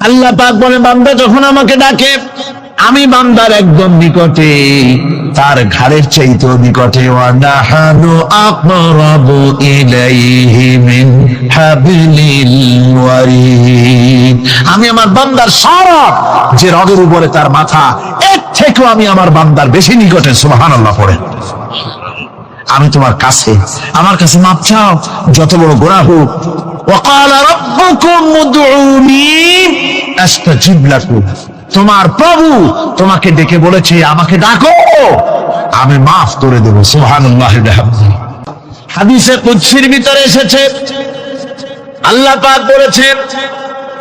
আল্লাহ পাক বলে বান্দা যখন আমাকে ডাকে আমি বান্দার একদম নিকটে, তার ঘাড়ের চাইতেও নিকটে। ওয়া নাহানু আকরাবু ইলাইহি মিন হাবলিল ওয়ারিদ। আমি আমার বান্দার সারা যে রগের উপরে তার মাথা, এর থেকেও আমি আমার বান্দার বেশি নিকটে। সুবহানাল্লাহ পড়ে। আমি তোমার কাছে, আমার কাছে মাপ চাও, যত বড় গুনাহ হোক। ওয়াকালা রাব্বুকুম উদউনি আস্তাজিব লাকুম। তোমার প্রভু তোমাকে ডেকে বলেছে আমাকে ডাকো, আমি মাফ করে দেব। সুবহানাল্লাহ। হাদিসে কুদসির ভিতরে এসেছে আল্লাহ পাক বলেছেন,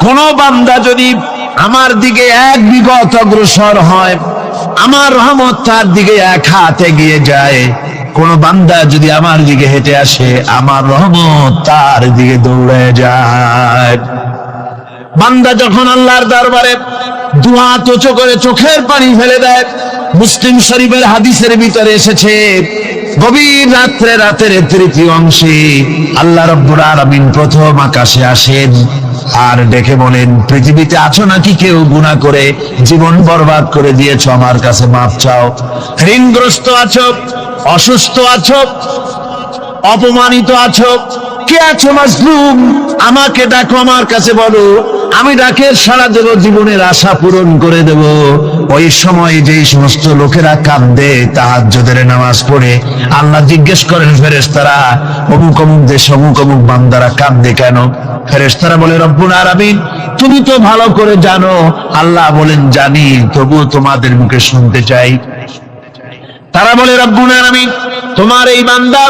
কোন বান্দা যদি আমার দিকে এক বিগত অগ্রসর হয়, আমার রহমত তার দিকে এক হাত এগিয়ে যায়। কোন বান্দা যদি আমার দিকে হেঁটে আসে, আমার রহমত তার দিকে দৌড়ে যায়। বান্দা যখন আল্লাহর দরবারে দুহাত উঁচু করে চোখের পানি ফেলে দেয়, মুসলিম শরীফের হাদিসের ভিতরে এসেছে গভীর রাত্রে, রাতের তৃতীয় অংশে আল্লাহ রাব্বুল আলামিন প্রথম আকাশে আসেন আর ডেকে বলেন, পৃথিবীতে আছো নাকি কেউ গুনাহ করে জীবন বরবাদ করে দিয়েছো, আমার কাছে মাফ চাও। ঋণগ্রস্ত আছো, অসুস্থ আছো, অপমানিত আছো, কে আছো মাজলুম, আমাকে ডাকো, আমার কাছে বলো, আমি ডাকে সারা দেব, জীবনের আশা পূরণ করে দেব। ওই সময় যেই সমস্ত লোকেরা কাঁদে তাহাজ্জুদের নামাজ পড়ে, আল্লাহ জিজ্ঞেস করেন ফেরেশতারা, অমুক অমুক দেশ অমুক অমুক বান্দারা কাঁদে কেন? ফেরেশতারা বলে, রব্বুল আলামিন তুমি তো ভালো করে জানো। আল্লাহ বলেন, জানি, তবুও তোমাদের মুখে শুনতে চাই। তারা বলে, রব্বুল আলামিন তোমার এই বান্দা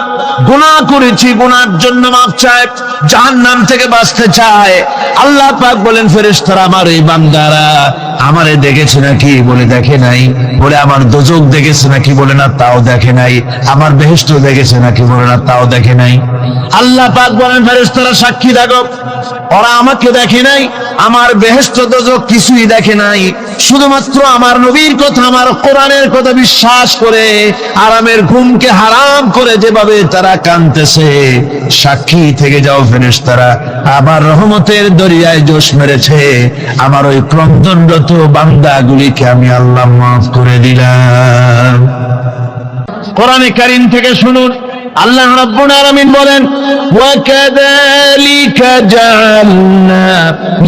গুনাহ করেছি, গুনার জন্য মাফ চায়, জাহান্নাম থেকে বাঁচতে চায়। আল্লাহ পাক বলেন, ফেরেশতারা আমার এই বান্দারা আমারে দেখেছে নাকি? বলে দেখে নাই। বলে আমার দোজখ দেখেছে নাকি? বলে না, তাও দেখে নাই। আমার বেহেশত দেখেছে নাকি? বলে না, তাও দেখে নাই। আল্লাহ পাক বলেন, ফেরেশতারা সাক্ষী থাকো, ওরা আমাকে দেখে নাই, আমার বেহেশত দোজখ কিছুই দেখে নাই, শুধুমাত্র আমার নবীর কথা, আমার কোরআনের কথা বিশ্বাস করে আরামের ঘুমকে হারাম করে যেভাবে তারা কাঁদতেছে, সাক্ষী থেকে যাও ফেরেশতারা, আমার রহমতের দরিয়ায় জোশ মেরেছে, আমার ওই ক্রন্দনরত বান্দাগুলিকে আমি আল্লাহ মাফ করে দিলাম। কোরআনে কারীম থেকে শুনুন, আল্লাহ রাব্বুল আলামিন বলেন, ওয়া কাযালিকা জাআলনা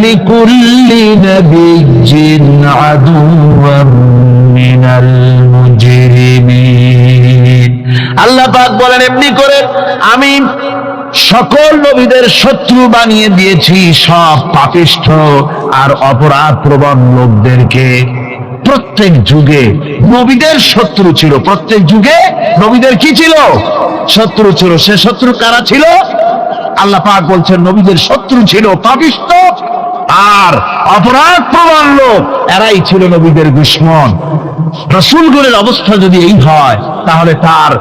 লিকুল্লি নাবিয়্যিন আদুওয়াম মিনাল মুজরিমিন। আল্লাহ পাক বলেন, এমনি করে আমি সকল নবীদের শত্রু বানিয়ে দিয়েছি সব পাপিষ্ঠ আর অপরাধ প্রবণ লোকদেরকে। প্রত্যেক যুগে নবীদের শত্রু ছিল, প্রত্যেক যুগে নবীদের কি ছিল? শত্রু ছিল। সে শত্রু কারা ছিল? আল্লাহ পাক বলছেন, নবীদের শত্রু ছিল পাপিষ্ঠ আর অপরাধ প্রবণ লোক, এরাই ছিল নবীদের দুশমন। রাসূলগণের অবস্থা যদি এই হয়, তাহলে তার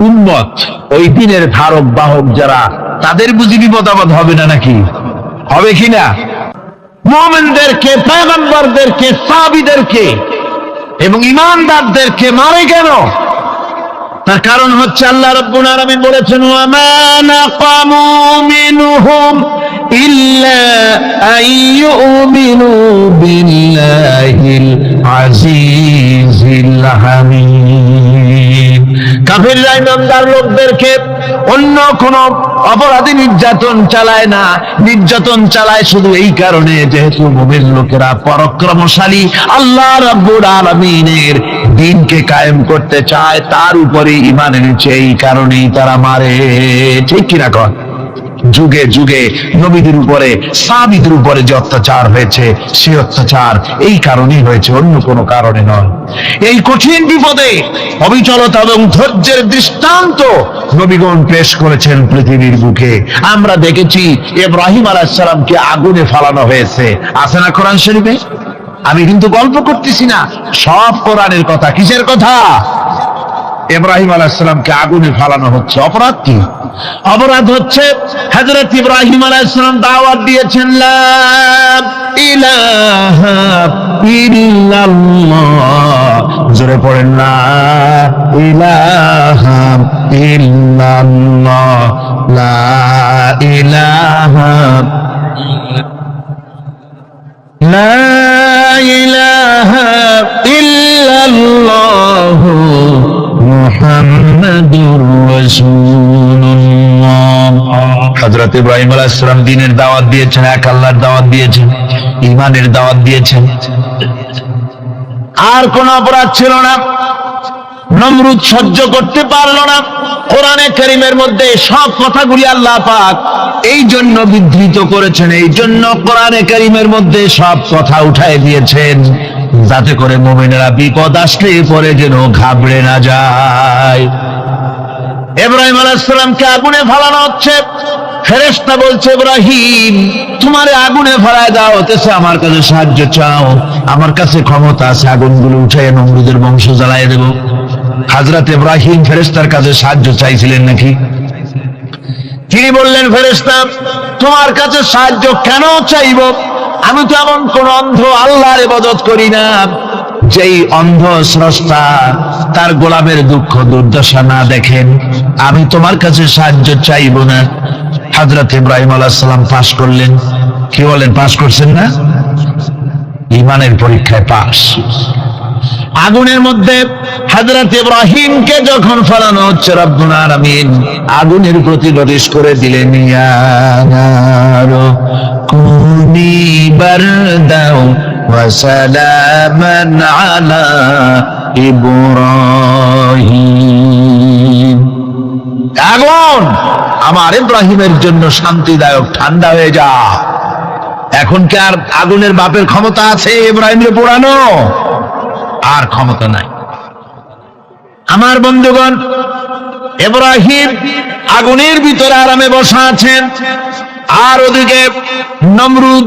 উম্মত, ওই দিনের ধারক বাহক যারা, তাদের বুঝি বিপদ আপদ হবে না নাকি? হবে কিনা? মুমিনদেরকে, পয়গম্বরদেরকে, সাহাবীদেরকে এবং ঈমানদারদেরকে মারে কেন? তার কারণ হচ্ছে আল্লাহ রাব্বুল আলামিন বলেছেন, ওয়া মা নাকামু মিনহুম ইল্লা আইয়ুমিনু বিল্লাহিল আজিজিল হামিদ। কাফিররা ঈমানদার লোকদেরকে অন্য কোন অপরাধী নির্যাতন চালায় না, নির্যাতন চালায় শুধু এই কারণে, যেহেতু মুমিন লোকেরা পরাক্রমশালী, আল্লাহ রাব্বুল আলামিনের দ্বীনকে কায়েম করতে চায়, তার উপরে ঈমান এনেছে, এই কারণেই তারা মারে। ঠিক কিনা কর? যুগে যুগে নবীদের উপরে, সাহাবীদের উপরে যে অত্যাচার হয়েছে, সেই অত্যাচার এই কারণেই হয়েছে, অন্য কোনো কারণে নয়। এই কঠিন বিপদে অবিচলতা এবং ধৈর্যের দৃষ্টান্ত নবীগণ পেশ করেছেন পৃথিবীর বুকে। আমরা দেখেছি ইব্রাহিম আলাইহিস সালামকে আগুনে ফালানো হয়েছে, আছে না কোরআন শরীফে? আমি কিন্তু গল্প করতেছি না, সব কোরআনের কথা। কিসের কথা? ইব্রাহিম আলাইহিস সালামকে আগুনে ফালানো হচ্ছে। অপরাধ কি? অপরাধ হচ্ছে হযরত ইব্রাহিম আলাইহিস সালাম দাওয়াত দিয়েছেন, লা ইলাহা ইল্লাল্লাহ। জোরে পড়েন, লা ইলাহা ইল্লাল্লাহ, লা ইলাহা লা ইলাহা ইল্লাল্লাহ মুহাম্মাদুর রাসূলুল্লাহ। হযরত ইব্রাহিম আলাইহিস সালাম দ্বীনের দাওয়াত দিয়েছেন, এক আল্লাহর দাওয়াত দিয়েছেন, ঈমানের দাওয়াত দিয়েছেন। আর কোন অপরাধ ছিল না। নমরুদ সহ্য করতে পারলো না। কোরআনে কারীমের মধ্যে সব কথাগুলি আল্লাহ পাক এই জন্য বিধৃত করেছেন, এই জন্য কোরআনে কারীমের মধ্যে সব কথা উঠায় দিয়েছেন, যাতে করে মুমিনেরা বিপদ আসলে পরে যেন ঘাবড়ে না যায়। ইব্রাহিম আলাইহিস সালামকে আগুনে ফেলানো হচ্ছে। ফেরেশতা বলছে, ইব্রাহিম তোমারে আগুনে ফেলায় দেওয়া হতেছে, আমার কাছে সাহায্য চাও, আমার কাছে ক্ষমতা আছে, আগুনগুলো উঠায় নমরুদের বংশ জ্বালায় দেব। হযরত ইব্রাহিম ফেরেশতার কাছে সাহায্য চাইছিলেন নাকি? তিনি বললেন, ফেরেশতা তোমার কাছে সাহায্য কেন চাইব? আমি তো এমন কোন অন্ধ আল্লাহর ইবাদত করি না যেই অন্ধ স্রষ্টা তার গোলামের দুঃখ দুর্দশা না দেখেন। আমি তোমার কাছে সাহায্য চাইব না। হযরত ইব্রাহিম আলাইহিস সালাম পাস করলেন। কি বলেন, পাস করছেন না? ঈমানের পরীক্ষায় পাস। আগুনের মধ্যে হযরত ইব্রাহিমকে যখন ফেলানো হচ্ছে, রব্বুল আলামিন আগুনের প্রতি নোটিশ করে দিলেন, ইয়া নারু কুনি বারদাও ওয়া সালামান আলা ইব্রাহিম। আগুন আমার ইব্রাহিমের জন্য শান্তিদায়ক, ঠান্ডা হয়ে যা। এখন কি আর আগুনের বাপের ক্ষমতা আছে ইব্রাহিমকে পোড়ানো? আর ক্ষমতা নাই। আমার বন্ধুগণ, ইব্রাহিম আগুনের ভিতরে আরামে বসা আছেন, আর ওদিকে নমরুদ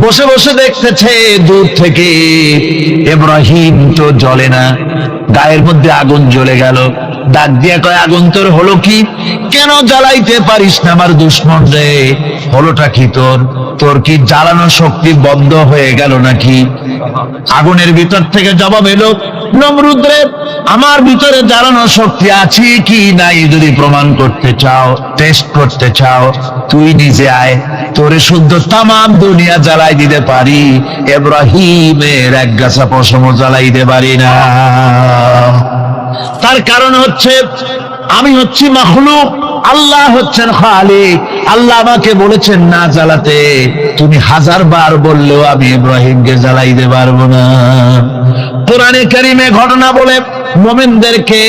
বসে বসে দেখতেছে দূর থেকে ইব্রাহিম তো জ্বলে না, গায়ের মধ্যে আগুন জ্বলে গেল। ডাক দিয়ে কয়, আগুন তোর হলো কি? কেন জ্বালাইতে পারিস না আমার দুশমন রে? হলোটা কি তোর? তোর কি জ্বালানো শক্তি বন্ধ হয়ে গেল নাকি? আগুনের ভিতর থেকে জবাব এলো, নমরুদ রে, আমার ভিতরে জ্বালানো শক্তি আছে কি নাই যদি প্রমাণ করতে চাও, টেস্ট করতে চাও, তুই নিজে আয়, তোরে শুদ্ধ তামাম দুনিয়া জ্বালাই দিতে পারি, ইব্রাহিমের এক গাছা পশমও জ্বালাইতে পারি না। তার কারণ হচ্ছে আমি হচ্ছি মাখলুক, আল্লাহ হচ্ছেন খালিক। আল্লাহ আমাকে বলেছেন না জ্বালাতে, তুমি 1000 বার বললেও আমি ইব্রাহিমকে জ্বালাইতে পারবো না। কোরআনে কারীমে ঘটনা বলে মুমিনদেরকে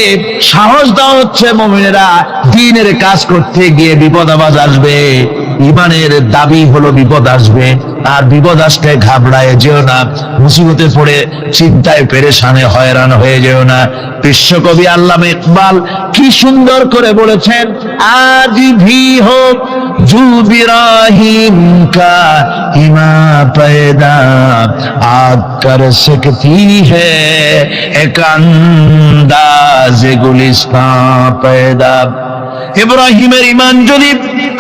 সাহস দেওয়া হচ্ছে, মুমিনেরা দ্বীনের কাজ করতে গিয়ে বিপদ আবাজ আসবে, ঈমানের দাবি হলো বিপদ আসবে, আর বিপদ আসলে ঘাবড়ায় যেও না, মুসিবতে পড়ে চিন্তায় পেরেশানে হয়রান হয়ে যেও না। বিশ্বকবি আল্লামা ইকবাল কি সুন্দর করে বলেছেন, আজ ভি হোক জু বিরাহিম কা ইমা पैदा आग कर सकती है एक अंदाज गुलिस्तां पैदा। ইব্রাহিমের ঈমান যদি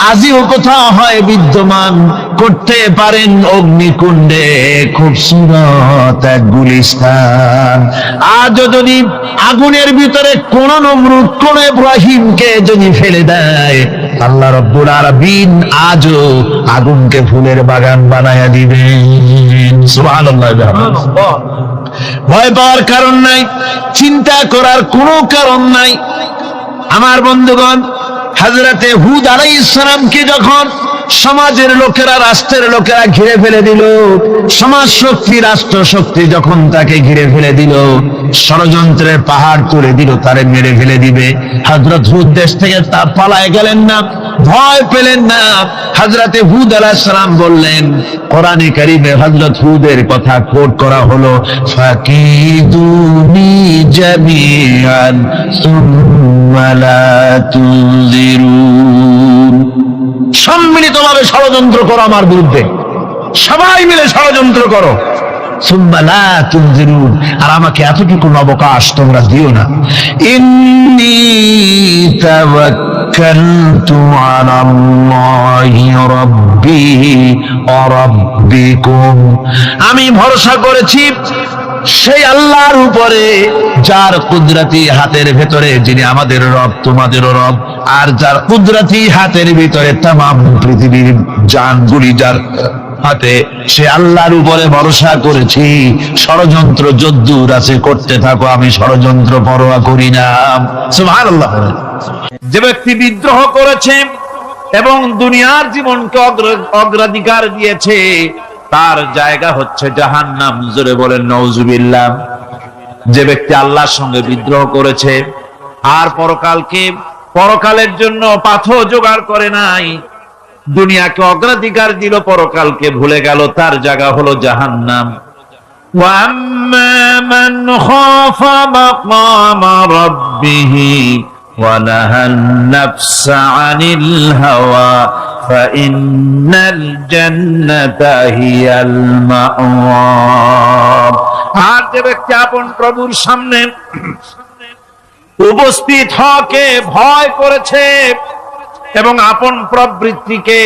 আজিও কোথাও হয় বিদ্যমান, করতে পারেন অগ্নিকুণ্ডে খুবসুরত এক গুলিস্তান। আজও যদি আগুনের ভিতরে কোন নমরুদ কোন ইব্রাহিমকে যদি ফেলে দেয়, আল্লাহ রাব্বুল আলামিন আজও আগুনকে ফুলের বাগান বানায়া দিবেন। সুবহানাল্লাহ। ভয় পাওয়ার কারণ নাই, চিন্তা করার কোনো কারণ নাই। আমার বন্ধুগণ, হযরতে হুদ আলাইহিস সালামকে যখন সমাজের লোকেরা, রাষ্ট্রের লোকেরা ঘিরে ফেলে দিল, সমাজ শক্তি, রাষ্ট্র শক্তি যখন তাকে ঘিরে ফেলে দিল, ষড়যন্ত্রের পাহাড় তুলে দিল, তারে মেরে ফেলে দিবে, হযরত হুদ দেশ থেকে তা পালায় গেলেন না, ভয় পেলেন না। হযরতে হুদ আলাইহিস সালাম বললেন, কোরআনে কারীমে হযরত হুদের কথা কোট করা হলো, ফাকিদুনি জামিআন সুম্মা লা তুযিরুন। সম্মিলিতভাবে ষড়যন্ত্র করো আমার বিরুদ্ধে, সবাই মিলে ষড়যন্ত্র করো, সুম্মা লা তুযিরুন, আর আমাকে এতটুকু অবকাশ তোমরা দিও না। ইন্নী তাওয়াক্কালতু আলাল্লাহি রাব্বি ওয়া রাব্বিকুম, আমি ভরসা করেছি সেই আল্লাহর উপরে যার কুদরতি হাতের ভেতরে, যিনি আমাদের রব তোমাদেরও রব, আর যার কুদরতি হাতের ভিতরে তামাম পৃথিবীর জানগুলি যার হাতে, সে আল্লাহর উপরে ভরসা করেছি, ষড়যন্ত্র যদ্দূর আছে করতে থাকো, আমি ষড়যন্ত্র পরোয়া করি না। সুবহানাল্লাহ। যে ব্যক্তি বিদ্রোহ করেছে এবং দুনিয়ার জীবনকে অগ্রাধিকার দিয়েছে, তার জায়গা হচ্ছে জাহান্নাম। জোরে বলেন নাউজুবিল্লাহ। যে ব্যক্তি আল্লাহর সঙ্গে বিদ্রোহ করেছে আর পরকালের জন্য পাথর জোগাড় করে নাই, দুনিয়াকে অগ্রাধিকার দিল, পরকালকে ভুলে গেল, তার জায়গা হলো জাহান্নাম। ওয়াম্মা মান খাফা মাকামা রাব্বিহি ওয়া নাহান নাফসা আনিল হাওয়া ফাইন্নাল জান্নাতা হিয়াল মাওয়া। আর যে ব্যক্তি আপন প্রভুর সামনে উপস্থিত হকে ভয় করেছে এবং আপন প্রবৃত্তিকে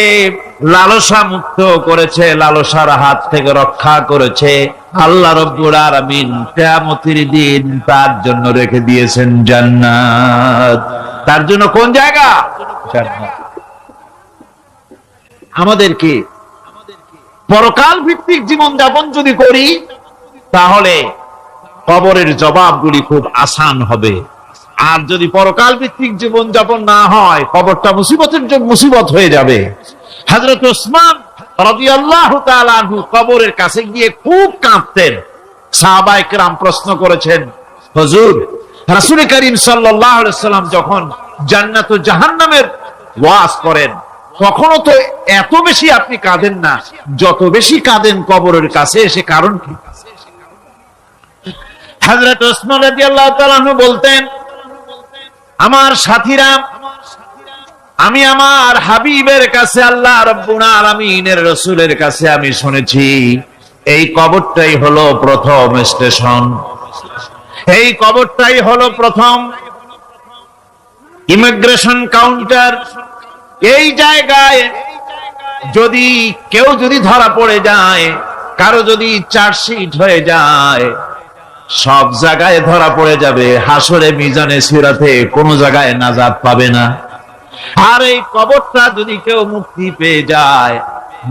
লালসা মুক্ত করেছে, লালসার হাত থেকে রক্ষা করেছে, আল্লাহ রাব্বুল আলামিন কিয়ামতের দিন তার জন্য রেখে দিয়েছেন জান্নাত। তার জন্য কোন জায়গা? জান্নাত। আমাদেরকে পরকাল ভিত্তিক জীবন যাপন যদি করি, তাহলে কবরের জবাবগুলি খুব আসান হবে। আর যদি পরকাল ভিত্তিক জীবন যাপন না হয়, কবরটা মুসিবত হয়ে যাবে। হযরত ওসমান রাদিয়াল্লাহু তাআলা আনহু কবরের কাছে গিয়ে খুব কাঁদতেন। সাহাবায়ে কেরাম প্রশ্ন করেছেন, হুজুর, রাসূল করিম সাল্লাল্লাহু আলাইহি ওয়াসাল্লাম যখন জান্নাত ও জাহান্নামের ওয়াজ করেন, তখনও তো এত বেশি আপনি কাঁদেন না, যত বেশি কাঁদেন কবরের কাছে এসে, কারণ কি? হযরত ওসমান রাদিয়াল্লাহু তাআলা আনহু বলতেন, আমার সাথীরা, আমি আমার হাবিবের কাছে, আল্লাহ রাব্বুল আলামিনের রাসূলের কাছে আমি শুনেছি, এই কবরটাই হলো প্রথম স্টেশন, এই কবরটাই হলো প্রথম ইমিগ্রেশন কাউন্টার। এই জায়গায় যদি কেউ ধরা পড়ে যায়, কারো যদি চার্জশিট হয়ে যায়, সব জায়গায় ধরা পড়ে যাবে, হাসরে মিজানে সিরাতে কোনো জায়গায় নাজাত পাবে না। আর এই কবরটা যদি কেউ মুক্তি পেয়ে যায়,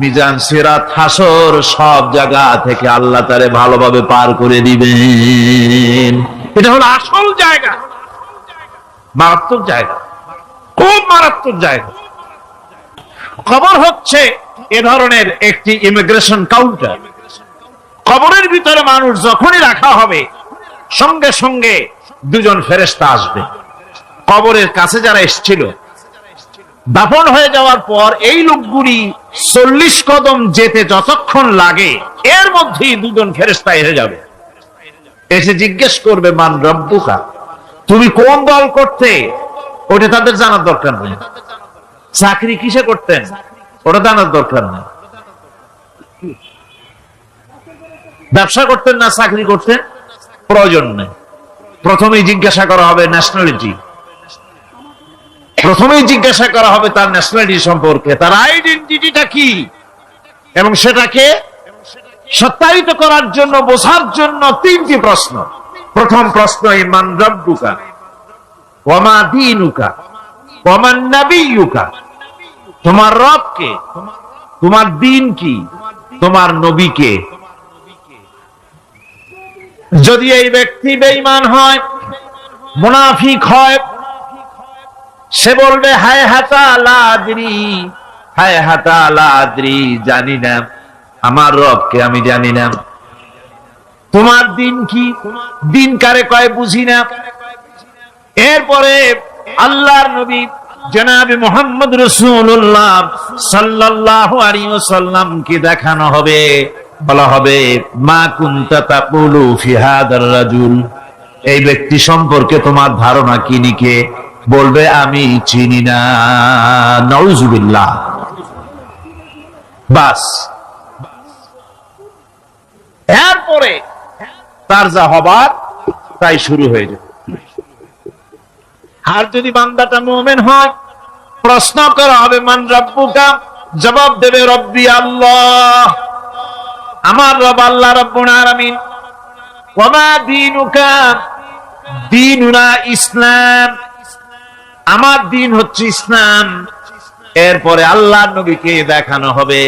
মিজান সিরাত হাসর সব জায়গা থেকে আল্লাহ তারে ভালোভাবে পার করে দিবেন। এটা হলো আসল জায়গা, মারাত্মক জায়গা, খুব মারাত্মক জায়গা। কবর হচ্ছে এ ধরনের একটি ইমিগ্রেশন কাউন্টার। কবরের ভিতরে মানুষ যখনই রাখা হবে, সঙ্গে সঙ্গে দুজন ফেরেশতা আসবে। কবরের কাছে যারা এসেছিল, দাফন হয়ে যাওয়ার পর এই লোকগুলি 40 কদম যেতে যতক্ষণ লাগে, এর মধ্যেই দুজন ফেরেশতা এসে যাবে। এসে জিজ্ঞেস করবে, মান রব্বুকা, তুমি কোন দল করতে? ওটা তাদের জানার দরকার নেই। চাকরি কিসে করতেন, ওটা জানার দরকার নেই। ব্যবসা করতেন না চাকরি করতেন, প্রয়োজন নেই। প্রথমেই জিজ্ঞাসা করা হবে ন্যাশনালিটি, প্রথমেই জিজ্ঞাসা করা হবে তার ন্যাশনালিটি সম্পর্কে, তার আইডেন্টিটিটা কি, এবং সেটাকে সত্যায়িত করার জন্য, বোঝার জন্য 3টি প্রশ্ন। প্রথম প্রশ্ন, মান রব্বুকা ওয়া মা দীনুকা ওয়া মান নাবিয়্যুকা, তোমার রব কে, তোমার দ্বীন কি, তোমার নবী কে। যদি এই ব্যক্তি বেঈমান হয়, মুনাফিক হয়, সে বলবে, হায় হাতা লা আদরি, হায় হাতা লা আদরি, জানি না, আমার রবকে আমি জানি না। তোমার দিন কি, দিন কারে কয় বুঝি না। এরপরে আল্লাহর নবী জনাবে মুহাম্মদ রাসূলুল্লাহ সাল্লাল্লাহু আলাইহি ওয়াসাল্লাম কে দেখানো হবে, বলা হবে, মা কুনতা তাকুলু ফি হাদার রাজুল, এই ব্যক্তি সম্পর্কে তোমার ধারণা কি নিকে? বলবে, আমি চিনি না। নাউজুবিল্লাহ। বাস, এরপরে তার যা হবার তাই শুরু হয়ে যাবে। আর যদি বান্দাটা মুমিন হয়, প্রশ্ন করা হবে, মান রব্বুকা, জবাব দেবে, রব্বি আল্লাহ, আমার রব আল্লাহ রাব্বুল আলামিন। ওয়া মা দীনুকা, দীনুনা ইসলাম, আমার দিন হচ্ছে ইসলাম। এরপরে আল্লাহর নবীকে দেখানো হবে,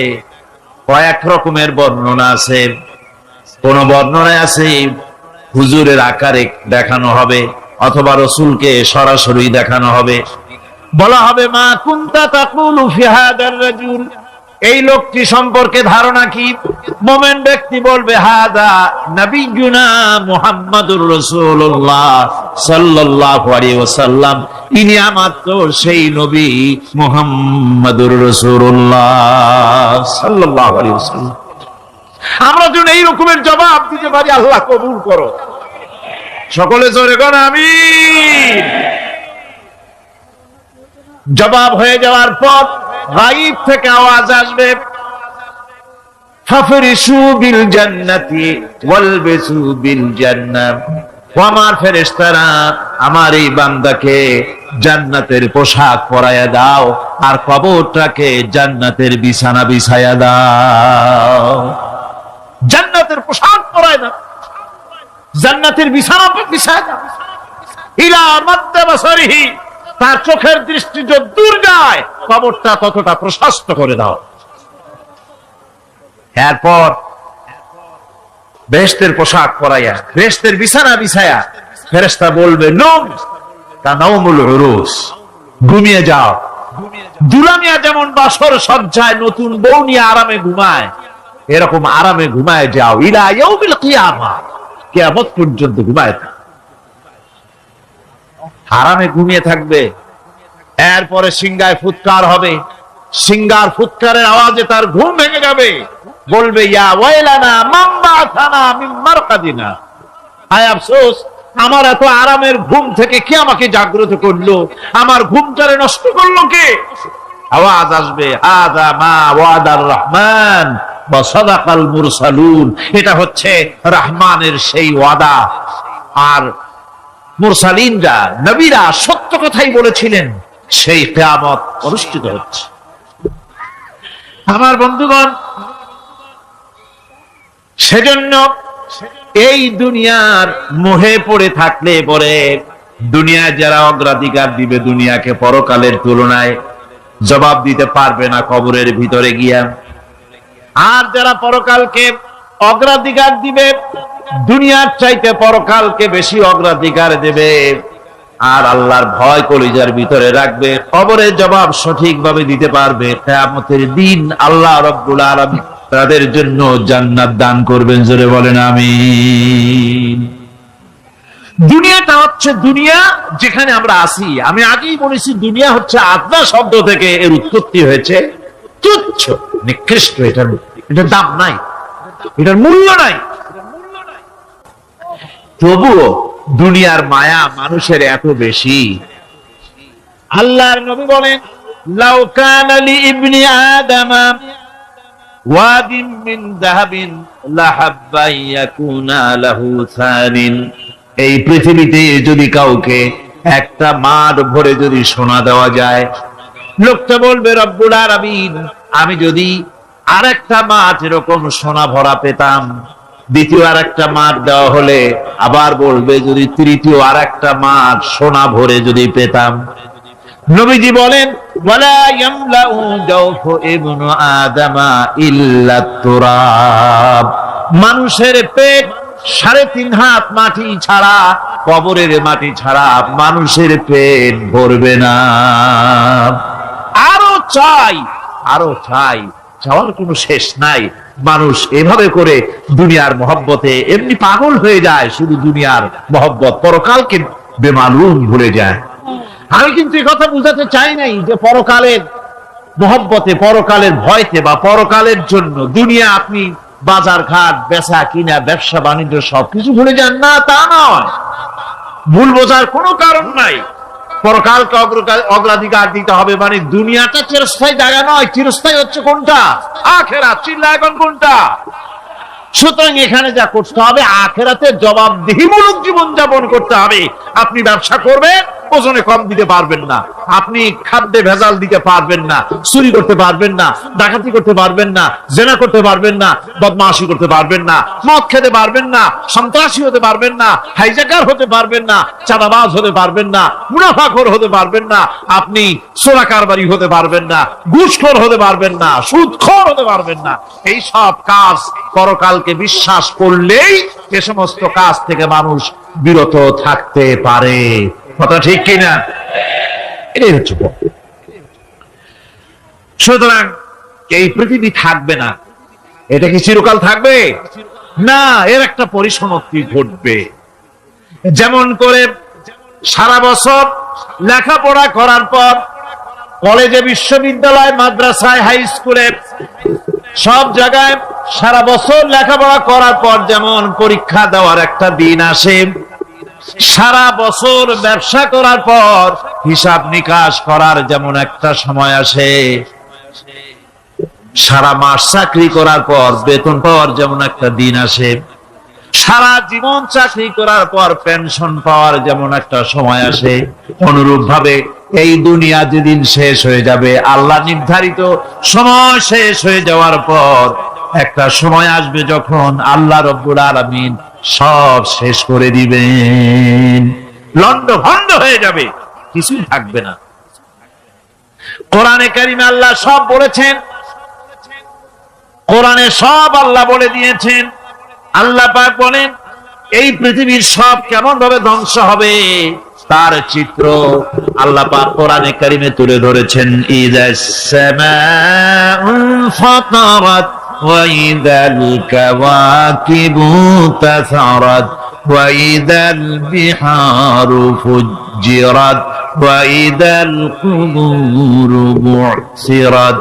কয়েক রকমের বর্ণনা আছে। কোন বর্ণনায় আছে হুজুরের আকারে দেখানো হবে, অথবা রসুলকে সরাসরি দেখানো হবে। বলা হবে মা কুনতা তাকুলু ফি হাদার রাজুল, এই লোকটি সম্পর্কে ধারণা কি? মোমেন ব্যক্তি বলবে হাদা নবিয়ুনা মুহাম্মাদুর রাসূলুল্লাহ সাল্লাল্লাহু আলাইহি ওয়াসাল্লাম, ইনি মাত্র সেই নবী মুহাম্মাদুর রাসূলুল্লাহ সাল্লাল্লাহু আলাইহি ওয়াসাল্লাম। আমরা যদি এই রকমের জবাব দিতে পারি, আল্লাহ কবুল করো। সকলে জোরে বলেন আমিন। জবাব হয়ে যাওয়ার পর গায়ব থেকে আওয়াজ আসবে, ফাফরিশু বিল জান্নাতি ওয়ালবিসু বিল জান্নাহ, ও আমার ফেরেশতারা, আমার এই বান্দাকে জান্নাতের পোশাক পরায়া দাও, আর কবরটাকে জান্নাতের বিছানা বিছায়া দাও। জান্নাতের পোশাক পরায় দাও, জান্নাতের বিছানা বিছায়া দাও। ইলা মাদ্দা বাসারিহি, তার চোখের দৃষ্টি যত দূর যায় কবরটা ততটা প্রশস্ত করে দাও। এরপর বেহেশতের পোশাক পরাইয়া, বেহেশতের বিছানা বিছায়া ফেরেশতা বলবে নম কানাউমুল উরুস, ঘুমিয়ে যাও। দুলামিয়া যেমন বাসর সজ্জায় নতুন বউ নিয়ে আরামে ঘুমায়, এরকম আরামে ঘুমায় যাও। ইলা ইয়াউমিল কিয়ামা, কিয়ামত পর্যন্ত ঘুমায় থাকো, আরামে ঘুমিয়ে থাকবে। এরপরে সিংহায় ফুৎকার হবে, সিংহার ফুৎকারের আওয়াজে তার ঘুম ভেঙে যাবে। বলবে ইয়া ওয়াইলানা মান বা'থানা মিন মারকাদিনা, হায় আফসোস, আমার এত আরামের ঘুম থেকে কে আমাকে জাগ্রত করলো, আমার ঘুমটারে নষ্ট করলো কে? আওয়াজ আসবে হাযা মা ওয়াদার রহমান ওয়া সাদাকাল মুরসালুন, এটা হচ্ছে রহমানের সেই ওয়াদা, আর মুরসালিনরা নবীরা সত্য কথাই বলেছিলেন, সেই কিয়ামত অনুষ্ঠিত হচ্ছে। আমার বন্ধুগণ, সেজন্য এই দুনিয়ার মোহে পড়ে থাকলে পরে দুনিয়ায় যারা অগ্রাধিকার দিবে দুনিয়াকে পরকালের তুলনায়, জবাব দিতে পারবে না কবরের ভিতরে গিয়া। আর যারা পরকালকে অগ্রাধিকার দিবে, দুনিয়ার চাইতে পরকালকে বেশি অগ্রাধিকার দেবে, আর আল্লাহর ভয় কলিজার ভিতরে রাখবে, কবরের জবাব সঠিকভাবে দিতে পারবে, কিয়ামতের দিন আল্লাহ রাব্বুল আলামিন তাদের জন্য জান্নাত দান করবেন। জোরে বলেন আমিন। দুনিয়াটা হচ্ছে দুনিয়া যেখানে আমরা আছি। আমি আগেই বলেছি দুনিয়া হচ্ছে আদনা শব্দ থেকে এর উৎপত্তি হয়েছে, তুচ্ছ নিকৃষ্ট, এটার দাম নাই, এটার মূল্য নাই। তবুও দুনিয়ার মায়া মানুষের এত বেশি। আল্লাহর নবী বলেন লাউ কানা লি ইবনি আদামা ওয়াদিন মিন যাহাবিন লাহাব্বা ইয়াকুনা লাহু সানিন, এই পৃথিবীতে যদি কাউকে একটা মাঠ ভরে যদি সোনা দেওয়া যায়, লোকটা বলবে রব্বুল আলামিন, আমি যদি আরেকটা মাঠ এরকম সোনা ভরা পেতাম। দ্বিতীয় আরেকটা মাঠ দেওয়া হলে আবার বলবে যদি তৃতীয় আরেকটা মাঠ সোনা ভরে যদি পেতাম। নবীজি বলেন ওয়ালা ইয়ামলাউ জাওফু ইবনু আদামা ইল্লা তুরাব, মানুষের পেট 3.5 হাত মাটি ছাড়া, কবরের মাটি ছাড়া মানুষের পেট ভরবে না। আরো চাই, আরো চাই, চাওয়ার কোনো শেষ নাই। মানুষ এভাবে করে দুনিয়ার মহব্বতে এমনি পাগল হয়ে যায়, শুধু দুনিয়ার মহব্বত, পরকালকে বেমালুম ভুলে যায়। আমি কিন্তু এই কথা বুঝাতে চাই নাই যে পরকালের মহব্বতে, পরকালের ভয়তে বা পরকালের জন্য দুনিয়া আপনি বাজার ঘাট, বেচা কিনা, ব্যবসা বাণিজ্য সবকিছু ভুলে যান না, তা নয়। ভুল বোঝার কোনো কারণ নাই। পরকালকে অগ্রাধিকার দিতে হবে, মানে দুনিয়াটা চিরস্থায়ী জায়গা নয়। চিরস্থায়ী হচ্ছে কোনটা? আখিরাত। চিল্লা এখন কোনটা? সুতরাং এখানে যা করতে হবে, আখিরাতে জবাবদিহিমূলক জীবন যাপন করতে হবে। আপনি ব্যবসা করবেন, ওজনে কম দিতে পারবেন না, আপনি খাদ্যে ভেজাল দিতে পারবেন না, চুরি করতে পারবেন না, ডাকাতি করতে পারবেন না, জেনা করতে পারবেন না, বদমাশি করতে পারবেন না, মদ খেতে পারবেন না, সন্ত্রাসী হতে পারবেন না, হাইজ্যাকার হতে পারবেন না, চাঁদাবাজ হতে পারবেন না, মুনাফাখোর হতে পারবেন না, আপনি চোরা কারবারি হতে পারবেন না, ঘুষখোর হতে পারবেন না, সুদখোর হতে পারবেন না। এই সব কাজ পরকালকে বিশ্বাস করলেই এ সমস্ত কাজ থেকে মানুষ বিরত থাকতে পারে। কথা ঠিক কিনা? এটাই হচ্ছে। সুতরাং এই পৃথিবী থাকবে না, এটা কি চিরকাল থাকবে না, এর একটা পরিসমাপ্তি ঘটবে। যেমন করে সারা বছর লেখাপড়া করার পর কলেজে, বিশ্ববিদ্যালয়, মাদ্রাসায়, হাই স্কুলে, সব জায়গায় সারা বছর লেখাপড়া করার পর যেমন পরীক্ষা দেওয়ার একটা দিন আসে, সারা বছর ব্যবসা করার পর হিসাব নিকাশ করার যেমন একটা সময় আসে, সারা মাস চাকরি করার পর বেতন পাওয়ার যেমন একটা দিন আসে, সারা জীবন চাকরি করার পর পেনশন পাওয়ার যেমন একটা সময় আসে, অনুরূপ ভাবে এই দুনিয়া যেদিন শেষ হয়ে যাবে, আল্লাহ নির্ধারিত সময় শেষ হয়ে যাওয়ার পর একটা সময় আসবে যখন আল্লাহ রব্বুল আলামিন সব শেষ করে দিবেন, লন্ডভন্ড হয়ে যাবে, কিছুই থাকবে না। কোরআনে কারিমে আল্লাহ সব বলেছেন, কোরআনে সব আল্লাহ বলে দিয়েছেন। আল্লাহ পাক বলেন এই পৃথিবীর সব কেমন ভাবে ধ্বংস হবে তার চিত্র আল্লাহ পাক কোরআনে কারিমে তুলে ধরেছেন। ইযাস সামাউ ফাতারাত ওয়া ইযাল কাওয়াকিবু তাসারাত ওয়া ইযাল বিহারু ফুজ্জিরাত ওয়া ইযাল কুবুরু বু'সিরাত।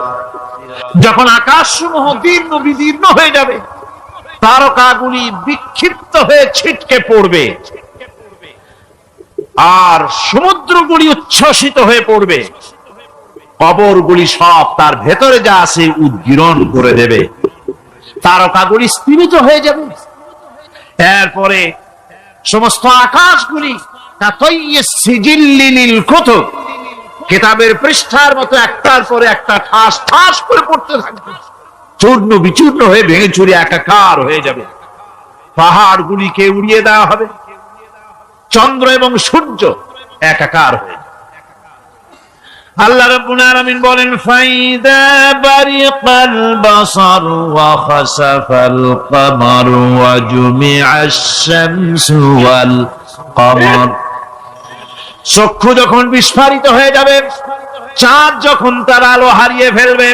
যখন আকাশসমূহ দীর্ণ বিদীর্ণ হয়ে যাবে, তারকাগুলি বিক্ষিপ্ত হয়ে ছিটকে পড়বে, আর সমুদ্রগুলি উচ্ছ্বসিত হয়ে পড়বে, কবরগুলি সব তার ভেতরে যা আছে উদ্গীরণ করে দেবে, তারকাগুলি স্থিমিত হয়ে যাবে। এরপরে সমস্ত আকাশগুলি কিতাবের পৃষ্ঠার মতো একটার পরে একটা ঠাস ঠাস করে পড়তে থাকবে, চূর্ণ বিচূর্ণ হয়ে ভেঙে চুরে একাকার হয়ে যাবে। পাহাড়গুলিকে উড়িয়ে দেওয়া হবে, চন্দ্র এবং সূর্য একাকার হয়ে যাবে। আল্লাহ রাব্বুল আলামিন বলেন ফাইদা বারিকাল বাসার ওয়া খাসাফাল কমার ওয়া জুমিআশ শামসু ওয়াল কমার। চক্ষু যখন বিস্ফারিত হয়ে যাবে, চাঁদ যখন তার আলো হারিয়ে ফেলবে,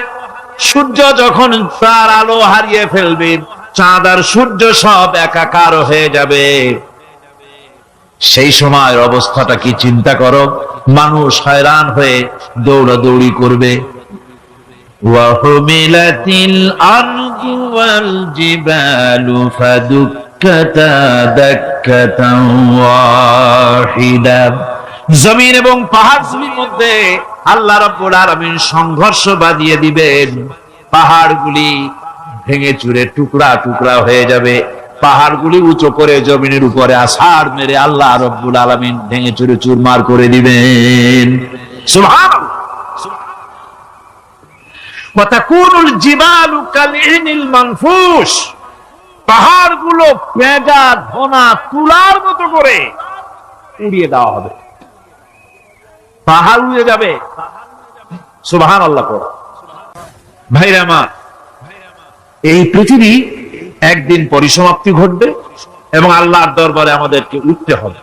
সূর্য যখন তার আলো হারিয়ে ফেলবে, চাঁদ আর সূর্য সব একাকার হয়ে যাবে, সেই সময়ের অবস্থাটা কি চিন্তা করো। মানুষ হয়রান হয়ে দৌড়াদৌড়ি করবে। ওয়াহুমিলাতিল আরদু ওয়াল জিবালু ফাদুক্কাতা দাক্কাতান ওয়াহিদা। জমিন এবং পাহাড়গুলির মধ্যে আল্লাহ রাব্বুল আলামিন সংঘর্ষ বাঁধিয়ে দিবেন, পাহাড়গুলি ভেঙে চুরে টুকরা টুকরা হয়ে যাবে, পাহাড়গুলি উঁচু করে জমিনের উপরে আছাড় মেরে আল্লাহ রাব্বুল আলামিন ভেঙে চুরে চুরমার করে দিবেন। সুবহানাল্লাহ। ওয়া তাকুনুল জিবালু কালইনিল মানফুস। পাহাড়গুলো পেঁজা ধোনা তুলার মতো করে উড়িয়ে দেওয়া হবে, পাহাড় উড়ে যাবে। সুবহানাল্লাহ। ভাইরা আমার, এই পৃথিবী একদিন পরিসমাপ্তি ঘটবে এবং আল্লাহর দরবারে আমাদেরকে উঠতে হবে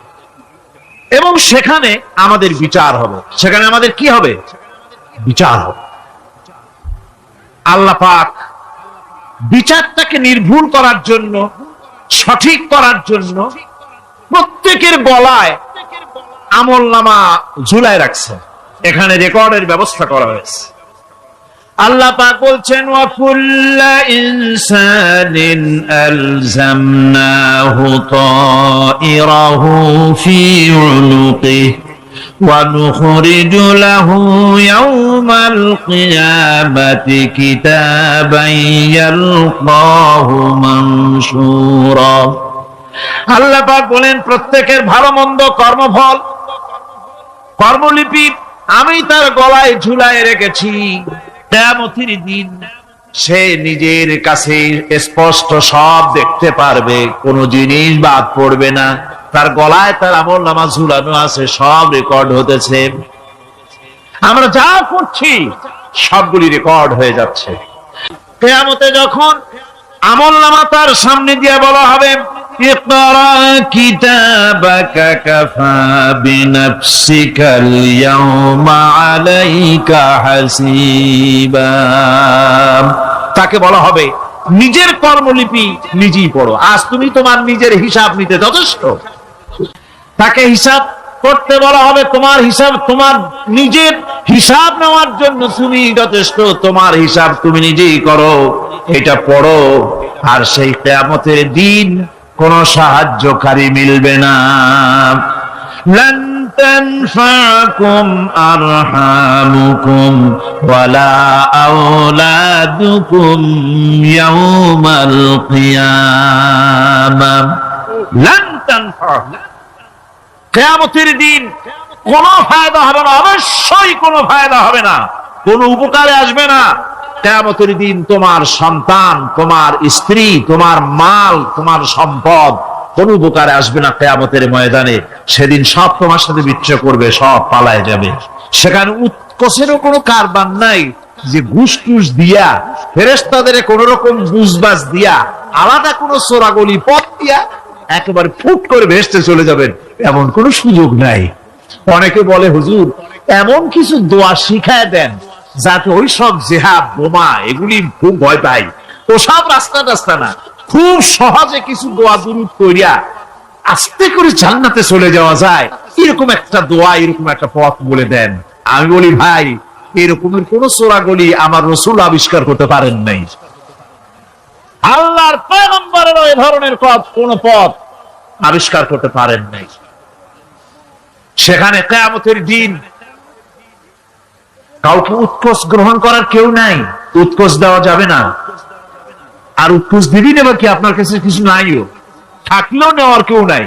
এবং সেখানে আমাদের বিচার হবে। সেখানে আমাদের কি হবে? বিচার হবে। আল্লাহ পাক বিচারটাকে নির্ভুল করার জন্য, সঠিক করার জন্য প্রত্যেকের গলায় আমলনামা ঝুলায় রাখছেন, এখানে রেকর্ডের ব্যবস্থা করা হয়েছে। আল্লাহ পাক বলছেন ওয়া কুল্লা ইনসানিন আলজামনাহু তাইরাহু ফি উনুকিহি ওয়া নুখরিজু লাহু ইয়াওমাল কিয়ামাতি কিতাবান ইয়ালকাহু মানশুরা। আল্লাহ পাক বলেন প্রত্যেকের ভালো মন্দ কর্মফল কর্মলিপি আমি তার গলায় ঝুলায় রেখেছি। কিয়ামতের দিন সে নিজের কাছে স্পষ্ট সব দেখতে পারবে, কোনো জিনিস বাদ পড়বে না। তার গলায় তার আমলনামা ঝুলানো আছে, সব রেকর্ড হতেছে। আমরা যা করছি সবগুলি রেকর্ড হয়ে যাচ্ছে। কিয়ামতে যখন আমলনামা তার সামনে দিয়ে বলা হবে, ইকরা কিতাবাকা কাফা বিনাফসিকাল ইয়াওমা আলাইকা হাসিবা, তাকে বলা হবে নিজের কর্মলিপি নিজেই পড়ো, আজ তুমি তোমার নিজের হিসাব নিতে যথেষ্ট। তাকে হিসাব করতে বলা হবে, তোমার হিসাব, তোমার নিজের হিসাব নেওয়ার জন্য তুমি যথেষ্ট, তোমার হিসাব তুমি নিজেই করো, এটা পড়ো। আর সেই কিয়ামতের দিন কোন সাহায্যকারী মিলবে না। লান তানফাকুম আরহামুকুম ওয়ালা আওলাদুকুম ইয়াওমাল কিয়ামাহ। লান তানফা, কিয়ামতের দিন কোনো ফায়দা হবে না, অবশ্যই কোনো ফায়দা হবে না, কোনো উপকারে আসবে না। কিয়ামতের দিন তোমার সন্তান, তোমার স্ত্রী, তোমার মাল, তোমার সম্পদ কোন উপকারে আসবে না। কিয়ামতের ময়দানে সেদিন সব তোমার সাথে বিচ্ছেদ করবে, সব পালায় যাবে। সেখানে উৎকোষেরও কোনো কারবার নাই যে ঘুষ টুস দিয়া, ফেরেশতাদের কোন রকম বুঝবাজ দিয়া, আলাদা কোনো চোরাগলি পথ দিয়া একেবারে ফুট করে ভেসতে চলে যাবেন, এমন কোন সুযোগ নাই। অনেকে বলে, হুজুর এমন কিছু দোয়া শিখায় দেন যাতে ওই সব জেহাদ বোমা এগুলি খুব ভয় পাই, ওসব রাস্তা না, খুব সহজে কিছু দোয়া দুরূদ কইরা আস্তে করে জান্নাতে চলে যাওয়া যায়, এরকম একটা দোয়া, এরকম একটা পথ বলে দেন। আমি বলি, ভাই এরকমের কোন চোরাগলি আমার রাসূল আবিষ্কার করতে পারেন নাই। আল্লাহর পয়গম্বরের এই ধরনের কোন পথ আবিষ্কার করতে পারেন নাই। সেখানে কিয়ামতের দিন কাউকে উৎকোষ গ্রহণ করার কেউ নাই, উৎকোষ দেওয়া যাবে না। আর উৎকোষ দিবি নেবার কি, আপনার কাছে কিছু নাইও, থাকলেও নেওয়ার কেউ নাই।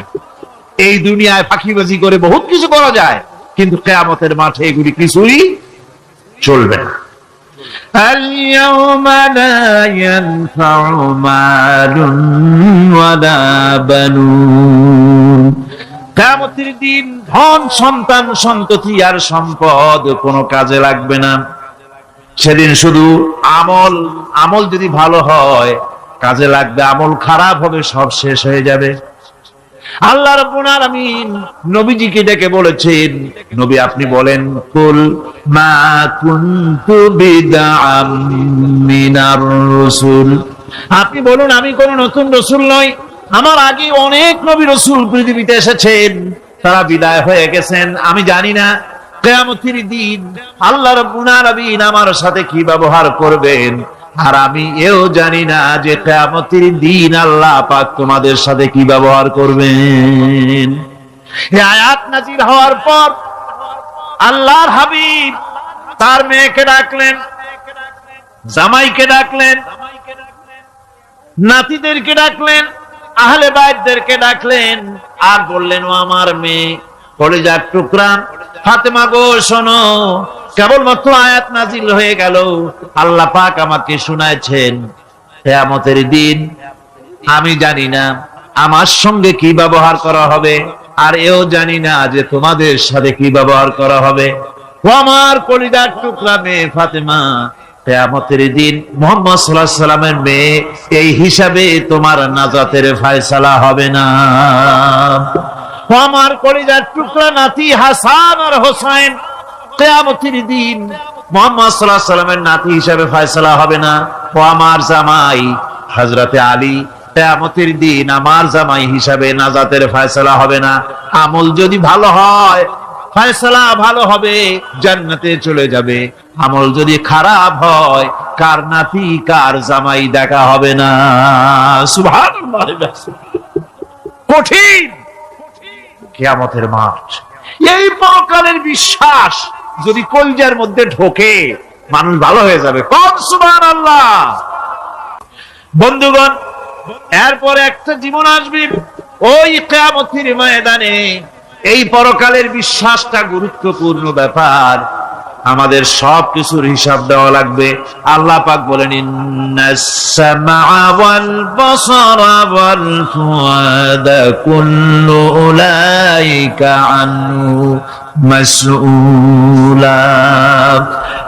এই দুনিয়ায় ফাঁকিবাজি করে বহুত কিছু করা যায়, কিন্তু কিয়ামতের মাঠে এগুলি কিছুই চলবে না। اليوم لا ينفع مال ولا بنون, কিয়ামতের দিন ধন সন্তান সন্ততি আর সম্পদ কোনো কাজে লাগবে না। সেদিন শুধু আমল যদি ভালো হয় কাজে লাগবে, আমল খারাপ হবে সব শেষ হয়ে যাবে। আল্লাহ রাব্বুল আলামিন নবীজিকে ডেকে বলেছেন, নবী আপনি বলেন, কুল মা কুনতু বিদআম মিনার রাসূল, আপনি বলুন আমি কোন নতুন রাসূল নই, আমার আগে অনেক নবী রাসূল পৃথিবীতে এসেছেন, তারা বিদায় হয়ে গেছেন। আমি জানি না কিয়ামতের দিন আল্লাহ রাব্বুল আলামিন আমার সাথে কি ব্যবহার করবেন, আর আমি এও জানি না যে কিয়ামতের দিন আল্লাহ পাক তোমাদের সাথে কি ব্যবহার করবেন। এই আয়াত নাযিল হওয়ার পর আল্লাহর হাবিব তার মেয়েকে ডাকলেন, জামাইকে ডাকলেন, নাতিদেরকে ডাকলেন, আহলে বাইতদেরকে ডাকলেন, আর বললেন, ও আমার মেয়ে কলিজার টুকরা ফাতেমা গো, শোনো, কেবলমাত্র আয়াত নাজিল হয়ে গেল, আল্লাহ পাক আমাকে শুনাইছেন কিয়ামতের দিন আমি জানি না আমার সঙ্গে কি ব্যবহার করা হবে, আর এও জানি না যে তোমাদের সাথে কি ব্যবহার করা হবে। ও আমার কলিজার টুকরা মেয়ে ফাতেমা, কিয়ামতের দিন মুহাম্মদ সাল্লাল্লাহু আলাইহি সাল্লামের মেয়ে, এই হিসাবে তোমার নাজাতের ফয়সালা হবে না। ও আমার কলিজার টুকরা নাতি হাসান আর হোসেন, কিয়ামতের দিন মুহাম্মদ সাল্লাল্লাহু আলাইহি সাল্লামের নাতি হিসাবে ফয়সালা হবে না। ও আমার জামাই হযরতে আলী, কিয়ামতের দিন আমার জামাই হিসাবে নাজাতের ফয়সালা হবে না। আমল যদি ভালো হয় ফয়সালা ভালো হবে, জান্নাতে চলে যাবে। আমল যদি খারাপ হয় কার নাতি কার জামাই দেখা হবে না। সুবহানাল্লাহ, কঠিন কিয়ামতের মাঠ। এই পরকালের বিশ্বাস যদি কলিজার মধ্যে ঢোকে মানুষ ভালো হয়ে যাবে। কোন সুবহানাল্লাহ। বন্ধুগণ, এরপরে একটা জীবন আসবে ওই কিয়ামতের ময়দানে, এই পরকালের বিশ্বাসটা গুরুত্বপূর্ণ ব্যাপার। আমাদের সব কিছুর হিসাব দেওয়া লাগবে। আল্লাহ পাক বলেন, ইন্নাস সামআ ওয়াল বাসারা ওয়াল ফুআদা কুল্লু উলাইকা আনহু মাসউলা।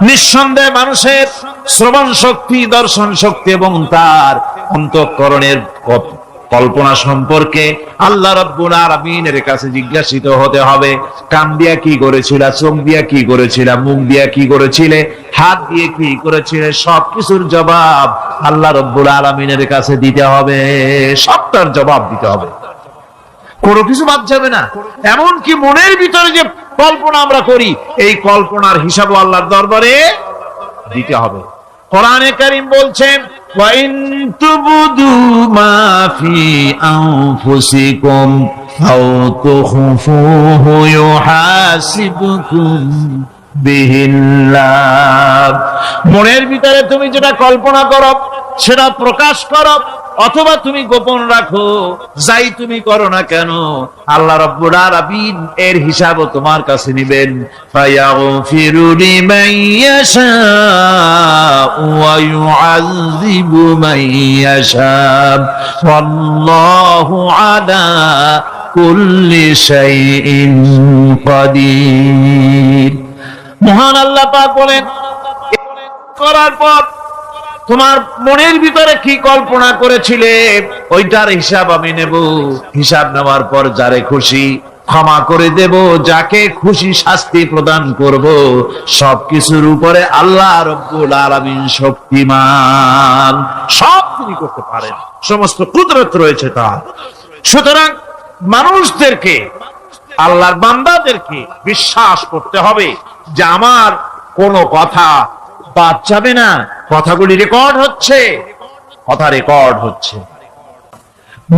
নিঃসন্দেহে মানুষের শ্রবণ শক্তি, দর্শন শক্তি এবং তার অন্তঃকরণের কল্পনা সম্পর্কে আল্লাহ রাব্বুল আলামিনের কাছে জিজ্ঞাসিত হতে হবে। কান দিয়া কি করেছিল, চোখ দিয়া কি করেছিল, মুখ দিয়া কি করেছিলে, হাত দিয়ে কি করেছিলে, সবকিছুর জবাব আল্লাহ রাব্বুল আলামিনের কাছে দিতে হবে। সবটার জবাব দিতে হবে, কোনো কিছু বাদ যাবে না। এমনকি মনের ভিতরে যে কল্পনা আমরা করি, এই কল্পনার হিসাবও আল্লাহর দরবারে দিতে হবে। কোরআনে কারীম বলছেন, ওয়া ইন তুবদু মা ফি আনফুসিকুম আও তুখফুহু ইউহাসিবকুম বিহিল্লাহ। মনের ভিতরে তুমি যেটা কল্পনা করো সেটা প্রকাশ করো, অথবা তুমি গোপন রাখো, যাই তুমি করো না কেন, আল্লাহ রাব্বুল আলামিন এর হিসাবও তোমার কাছে নেবেন। ফায়াগফিরু লিমান ইয়াশা ওয়া ইউআযিবু মান ইয়াশা ওয়াল্লাহু আলা কুল্লি শাইইন কাদির। মহান আল্লাহ পাক বলেন, করার পর তোমার মনের ভিতরে কি কল্পনা করেছিলে ওইটার হিসাব আমি নেব। হিসাব নেওয়ার পর যারে খুশি ক্ষমা করে দেব, যাকে খুশি শাস্তি প্রদান করব। সবকিছুর উপরে আল্লাহ রাব্বুল আলামিন শক্তিমান, সব তিনি করতে পারেন, সমস্ত কুদরত রয়েছে তার। সুতরাং মানুষদেরকে, আল্লাহর বান্দাদেরকে বিশ্বাস করতে হবে যে আমার কোনো কথা বাদ যাবে না, কথাগুলি রেকর্ড হচ্ছে, কথা রেকর্ড হচ্ছে।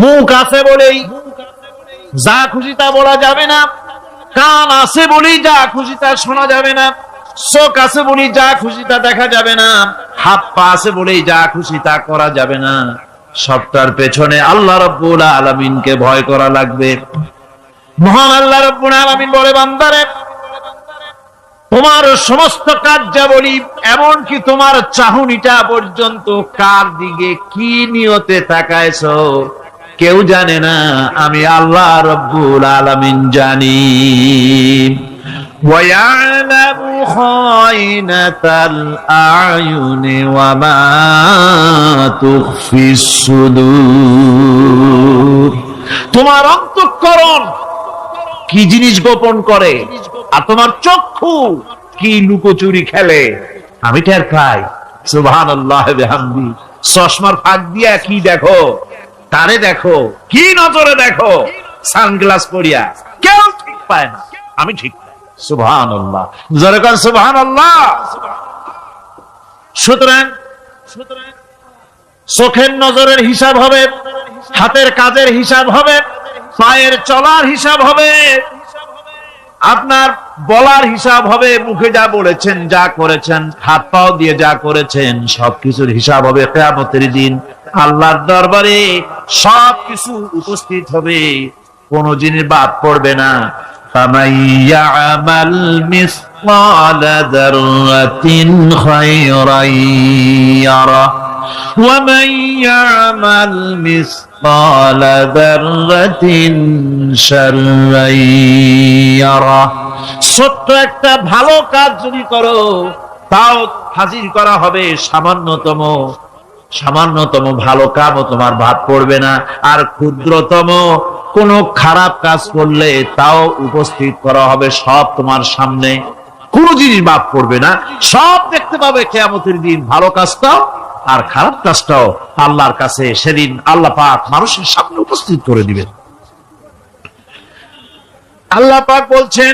মুখ আছে বলেই যা খুশি তা বলা যাবে না, কান আছে বলেই যা খুশি তা শোনা যাবে না, চোখ আছে বলেই যা খুশি তা দেখা যাবে না, হাত পা আছে বলেই যা খুশি তা করা যাবে না। সবটার পেছনে আল্লাহ রাব্বুল আলামিনকে ভয় করা লাগবে। মহান আল্লাহ রাব্বুল আলামিন বলে, বান্দারে তোমার সমস্ত কার্যাবলী, এমনকি তোমার চাহনিটা পর্যন্ত কার দিকে কি নিয়তে তাকায়ছো কেউ জানে না, আমি আল্লাহ রাব্বুল আলামিন জানি। ওয়ায়ালামু খায়নাতাল আয়ুনি ওয়া মা তুখফিস সুদূর। তোমার অন্তঃকরণ কি জিনিস গোপন করে, আর তোমার চক্ষু কি লুকোচুরি খেলে, আমি টের পাই। সুবহানাল্লাহ বিহামদি। চশমার ফাঁক দিয়া কি দেখো, তারে দেখো, কি নজরে দেখো, সানগ্লাস পরিয়া, কেউ ঠিক পায় না, আমি ঠিক পাই। সুবহানাল্লাহ, জোরে কর সুবহানাল্লাহ। সুতরাং চোখের নজরের হিসাব হবে, হাতের কাজের হিসাব হবে, পায়ের চলার হিসাব হবে, আপনার বলার হিসাব হবে, মুখে যা বলেছেন, যা করেছেন, হাত পাও দিয়ে যা করেছেন, সবকিছুর হিসাব হবে কিয়ামতের দিন। আল্লাহর দরবারে সবকিছু উপস্থিত হবে, কোন জিনিস বাদ পড়বে না। ফামান ইয়ামাল মিসকালা যাররাতিন খায়রান ইয়ারা ওয়া মান ইয়ামাল মিসকালা যাররাতিন শাররান ইয়ারা। ছোট্ট একটা ভালো কাজ যদি করো, তাও হাজির করা হবে সামান্যতম ভালো কামও তোমার বাদ পড়বে না। আর ক্ষুদ্রতম কোন খারাপ কাজ করলে তাও উপস্থিত করা হবে, সব তোমার সামনে, কোন জিনিস বাদ পড়বে না, সব দেখতে পাবে কিয়ামতের দিন। ভালো কাজটাও আর খারাপ কাজটাও আল্লাহর কাছে সেদিন আল্লাহ পাক মানুষের সামনে উপস্থিত করে দিবেন। আল্লাহ পাক বলছেন,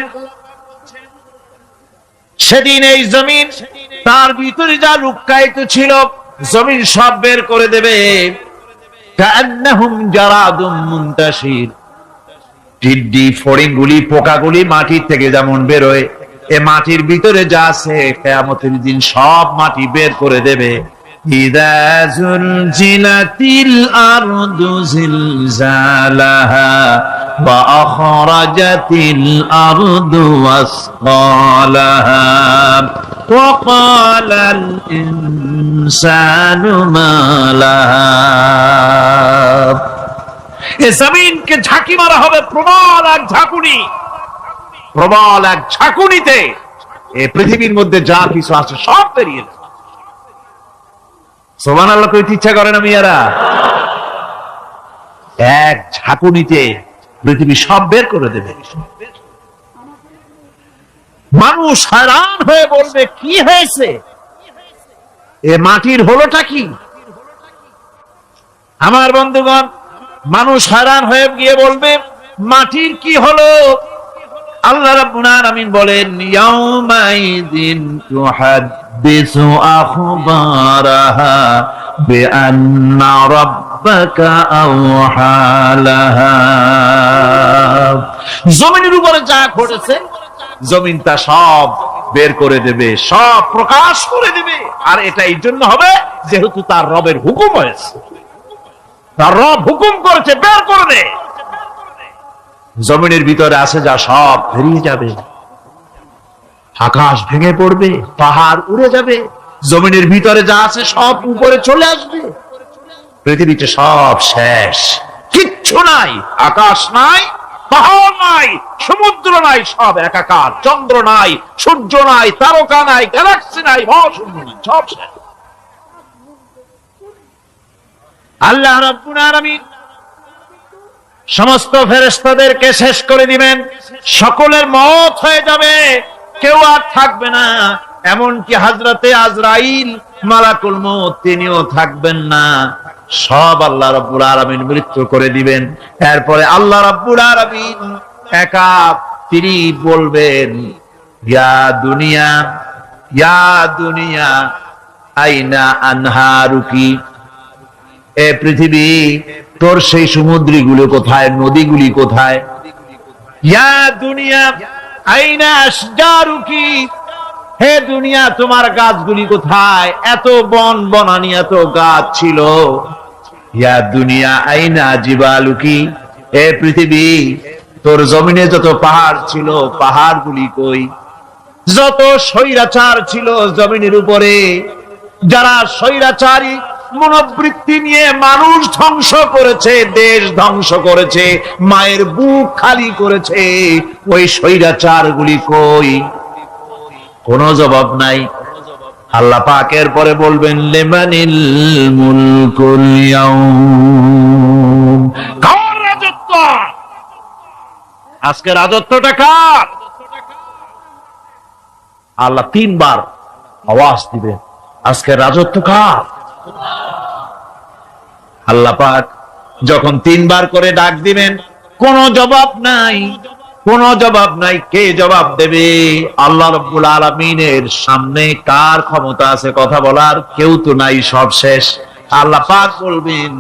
সেদিন এই জমিন, তার ভিতরে যা লুকায়িত ছিল, জমিন সব বের করে দেবে। কান্নাহুম জারাদুম মুনতাশির। টিড্ডি, ফড়িংগুলি, পোকাগুলি মাটির থেকে যেমন বেরোয়, এ মাটির ভিতরে যা আছে কিয়ামতের দিন সব মাটি বের করে দেবে। ইযা যুলজিলাতিল আরদু জিলজালাহা وأخرجت الأرض أثقالها وقال الإنسان ما لها এ জমিনকে ঝাঁকি মারা হবে প্রবল এক ঝাঁকুনি, প্রবল এক ঝাঁকুনিতে এই পৃথিবীর মধ্যে যা কিছু আছে সব বেরিয়ে যাবে। সুবহানাল্লাহ কইতে ইচ্ছা করে না মিয়ারা? এক ঝাঁকুনিতে পৃথিবী সব বের করে দেবে। মানুষ হয়রান হয়ে বলবে কি হয়েছে, এ মাটির হলোটা কি? আমার বন্ধুগণ, মানুষ হয়রান হয়ে গিয়ে বলবে মাটির কি হলো? আল্লাহ রাব্বুল আলামিন বলেন ইয়াউমাইযিন তুহাদ্দিসু আখবারাহা বিআন্না রাব্বাকা আওহা লাহা। জমিনের উপরে যা ঘটেছে জমিন তা সব বের করে দেবে, সব প্রকাশ করে দেবে। আর এটা এই জন্য হবে যেহেতু তার রবের হুকুম হয়েছে, তার রব হুকুম করেছে বের করে দে। জমিনের ভিতরে আছে যা সব বেরিয়ে যাবে, আকাশ ভেঙে পড়বে, পাহাড় উড়ে যাবে, জমিনের ভিতরে যা আছে সব উপরে চলে আসবে, পৃথিবীতে সব শেষ, কিচ্ছু নাই, আকাশ নাই, পাহাড় নাই, সমুদ্র নাই, সব একাকার, চন্দ্র নাই, সূর্য নাই, তারকা নাই, গ্যালাক্সি নাই, মহাশূন্য নাই, সব শেষ। আল্লাহ রাব্বুল আলামিন সমস্ত ফেরেশতাদেরকে শেষ করে দিবেন, সকলের মওত হয়ে যাবে, কেউ আর থাকবে না, এমনকি হযরতে আজরাইল মালাকুল মউত তিনিও থাকবেন না, সব আল্লাহ রাব্বুল আলামিন মৃত্যু করে দিবেন। এরপরে আল্লাহ রাব্বুল আলামিন একা তিনি বলবেন ইয়া দুনিয়া, ইয়া দুনিয়া আইনা আনহারুকি, এ পৃথিবী তোর সেই সমুদ্রগুলো কোথায়, নদীগুলি কোথায়? ইয়া দুনিয়া আইনা আশজারুকি, হে দুনিয়া তোমার গাছগুলি কোথায়? এত বন বনানি, এত গাছ ছিল। ইয়া দুনিয়া আইনা জিবালুকি, হে পৃথিবী তোর জমিনে যত পাহাড় ছিল পাহাড়গুলি কই? যত স্বৈরাচার ছিল জমিনের উপরে, যারা স্বৈরাচারী মনোবৃত্তি নিয়ে মানুষ ধ্বংস করেছে, দেশ ধ্বংস করেছে, মায়ের বুক খালি করেছে, ওই স্বৈরাচার গুলি কই? কোন জবাব নাই। আল্লাহ পাক এর পরে বলবেন লিমানিল মুলকুল ইয়াউম, কার রাজত্ব আজকে? রাজত্বটা কার? আল্লাহ তিনবার আওয়াজ দিবেন, আজকে রাজত্ব কার? আল্লাহ পাক যখন তিনবার করে ডাক দিবেন, কোন জবাব নাই, কোন জবাব নাই। কে জবাব দেবে? আল্লাহ রাব্বুল আলামিনের সামনে কার ক্ষমতা আছে কথা বলার? কেউ তো নাই, সব শেষ। আল্লাহ পাক বলবেন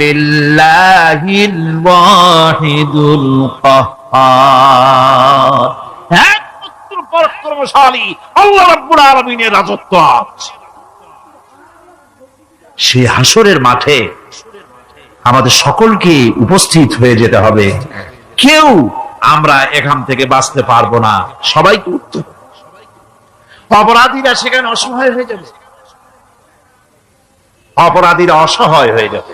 বিল্লাহিল ওয়াহিদুল কাহ্হার, একমাত্র পরাক্রমশালী আল্লাহ রাব্বুল আলামিনের রাজত্ব আছে। সেই হাসরের মাঠে আমাদের সকলকে উপস্থিত হয়ে যেতে হবে, কেউ আমরা এখান থেকে বাঁচতে পারবো না, সবাইকে উঠতে হবে। অপরাধীরা সেখানে অসহায় হয়ে যাবে, অপরাধীরা অসহায় হয়ে যাবে।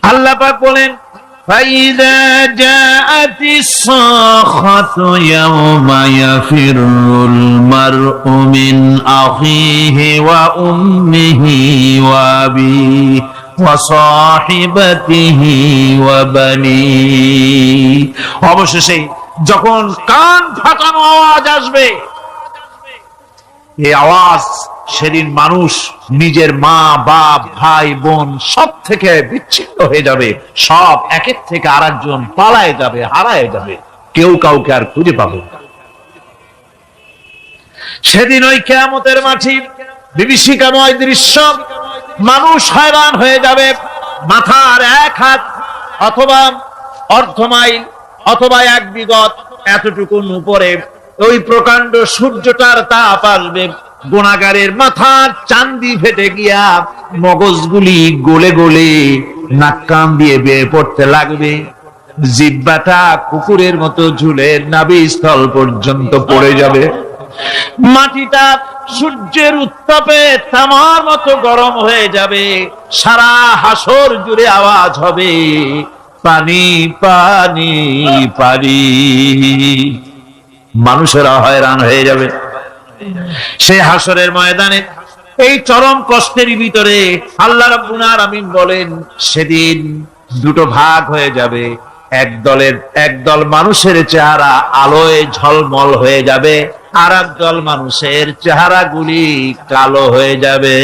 আল্লাহ পাক বলেন فَإِذَا جَاءَتِ الصَّاخَّةُ يَوْمَ يَفِرُّ الْمَرْءُ مِنْ أَخِيهِ وَأُمِّهِ وَأَبِيهِ وَصَاحِبَتِهِ وَبَنِيهِ। অবশেষে যখন কান ফাটানো আওয়াজ আসবে, এই আওয়াজ সেদিন মানুষ নিজের মা বাপ ভাই বোন সব থেকে বিচ্ছিন্ন হয়ে যাবে, সব একের থেকে আরেকজন পালায় যাবে, হারায় যাবে, কেউ কাউকে আর খুঁজে পাবে না। সেদিন ওই কিয়ামতের মাঠে বিভীষিকাময় দৃশ্য, মানুষ হয়রান হয়ে যাবে। মাথার এক হাত অথবা অর্ধ মাইল অথবা এক বিগত এতটুকুন উপরে ওই প্রকাণ্ড সূর্যটার তাপ আসবে, গুনাহগারের মাথার চান্দি ফেটে গিয়া মগজগুলি গলে গলে নাক কান দিয়ে বের পড়তে লাগবে, জিহ্বাটা কুকুরের মতো ঝুলে নাভিস্থল পর্যন্ত পড়ে যাবে, মাটিটা সূর্যের উত্তাপে তামার মতো গরম হয়ে যাবে, সারা হাসর জুড়ে আওয়াজ হবে পানি পানি পানি। মানুষেরা হয়রান হয়ে যাবে সেই হাসরের ময়দানে। এই চরম কষ্টের ভিতরে আল্লাহ রাব্বুল আলামিন বলেন সেদিন দুটো ভাগ হয়ে যাবে, একদল মানুষের চেহারা আলোয় ঝলমল হয়ে যাবে, আর একদল মানুষের চেহারাগুলি কালো হয়ে যাবে।